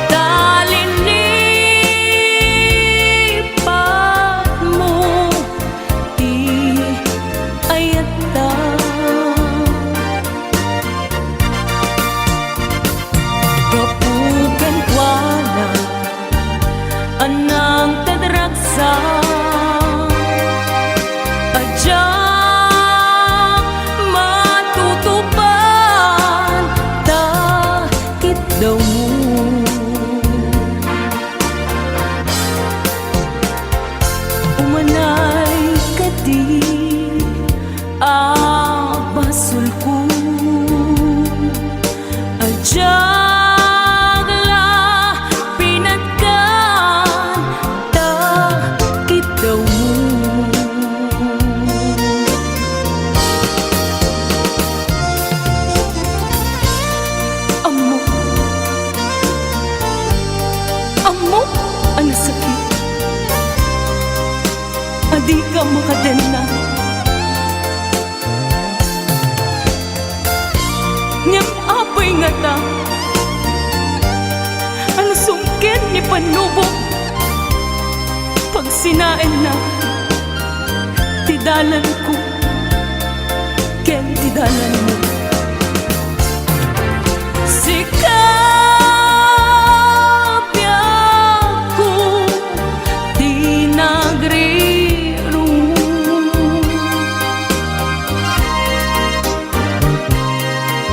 [SPEAKER 1] dalin ni ka makadena. Ngem apoy nga ta, ang sungkit ni panubok, pag sinain na, tidalan ko, ken tidalan mo. Sikapya ko, di nagriru.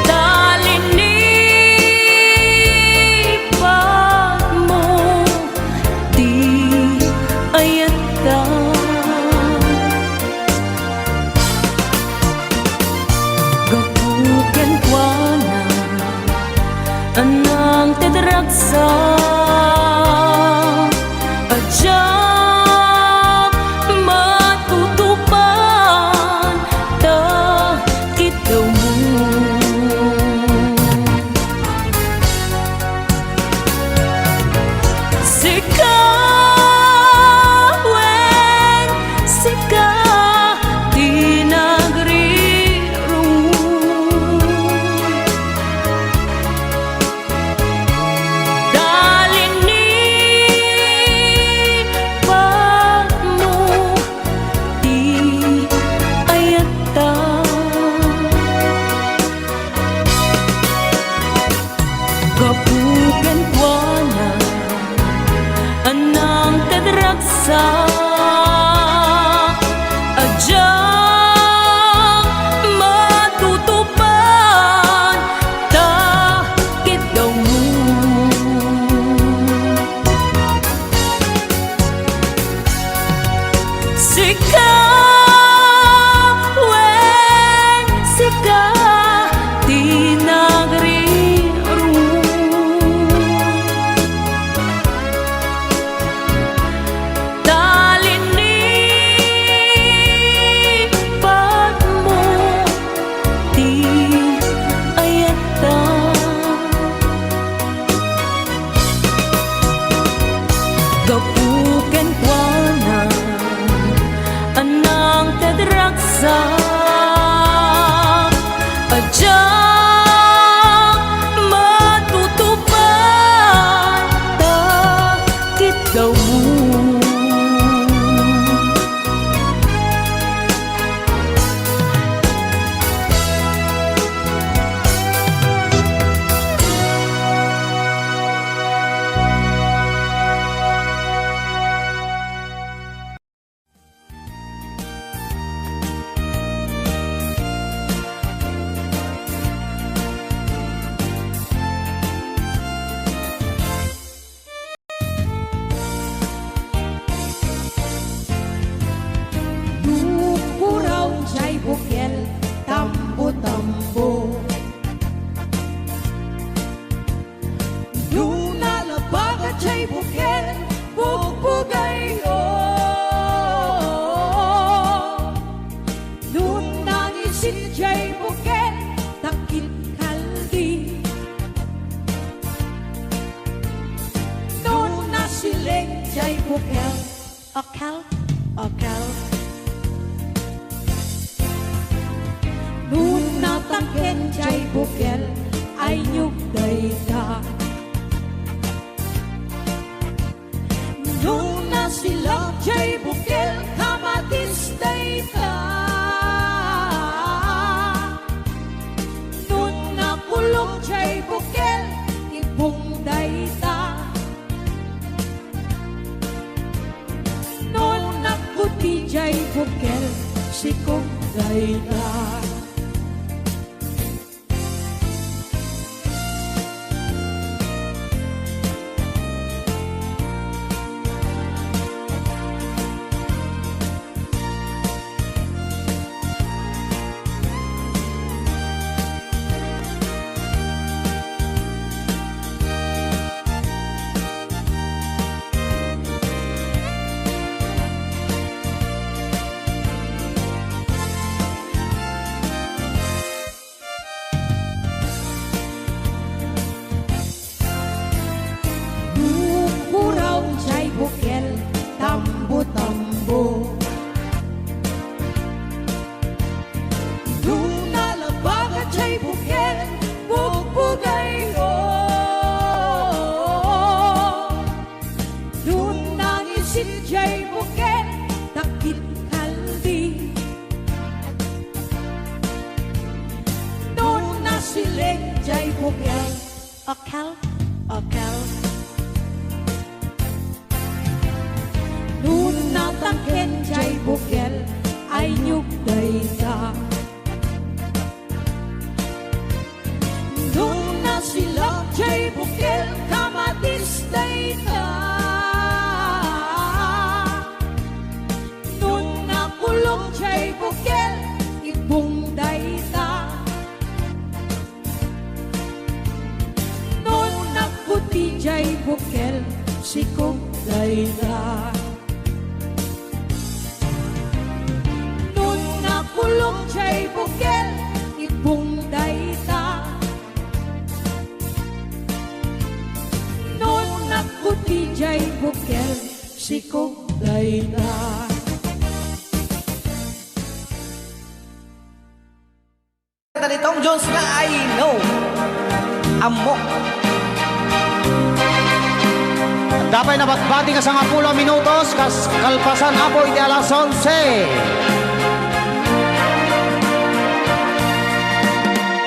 [SPEAKER 1] Talinipan mo, di ayata. Gapuken kwa na anang tedragsa adya matutupan ta kitaw mo. Sikawen, sika di nagriru. Dalinipan mo, di ayata. Gapuken kwa na anang tedragsa adya matutupan ta kitaw mo. Sikawen, sika di nagriru. Talinipan mo, di ayata. Gapuken kwa na anang tedragsa adya matutupan ta kitaw mo.
[SPEAKER 8] Puraw jay bukel, tambo-tambo. Lunalabaga jay bukel, bukbugay o. Lunangisin jay bukel, takit kaldi. Nunasiling jay bukel, akal, akal. Nuna tangken jay bukel ay nyug dayta. Nuna sila jay bukel kamatis dayta. Nuna kulong jay bukel ibong dayta. Nuna puti jay bukel sikong dayta. jay bukel si kong dayda. Nun nakulong jay bukel ibong dayda. Nun nakuti jay bukel si kong dayda.
[SPEAKER 5] Tadi Tom Jones nga I know Amok.
[SPEAKER 9] Dapat na batbati ka sa 10 minutos kas kalpasan apoy di alas 11.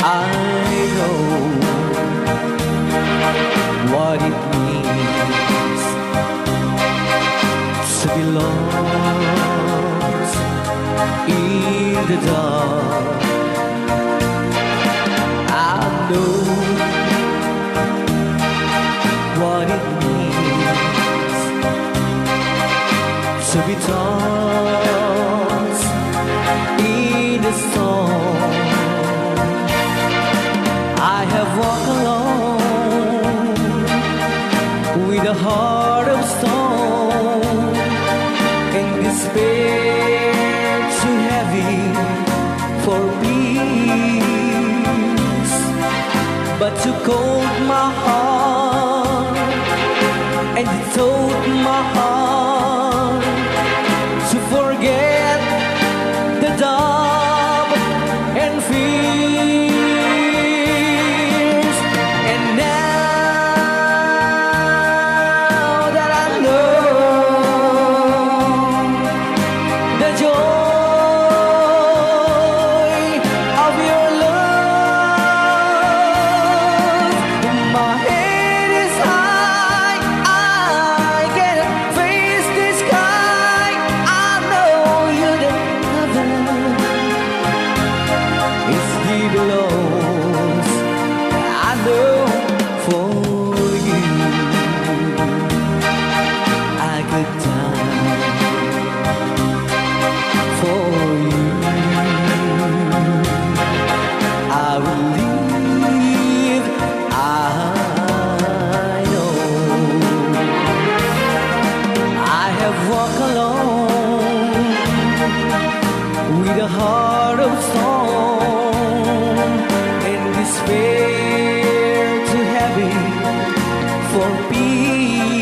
[SPEAKER 5] I know what it means to be lost in the dark. I know what it means to be tossed in the storm. I have walked alone with a heart of stone and despair too heavy for peace, but you cold my heart and you told my heart to forget the doubt and fears. And now that I know the joy of your love, my head is high, I can face the sky. I know you the heaven is deep below. I know for you I could die for you. I will live. I know I have walked alone with a heart of stone and despair too heavy for peace.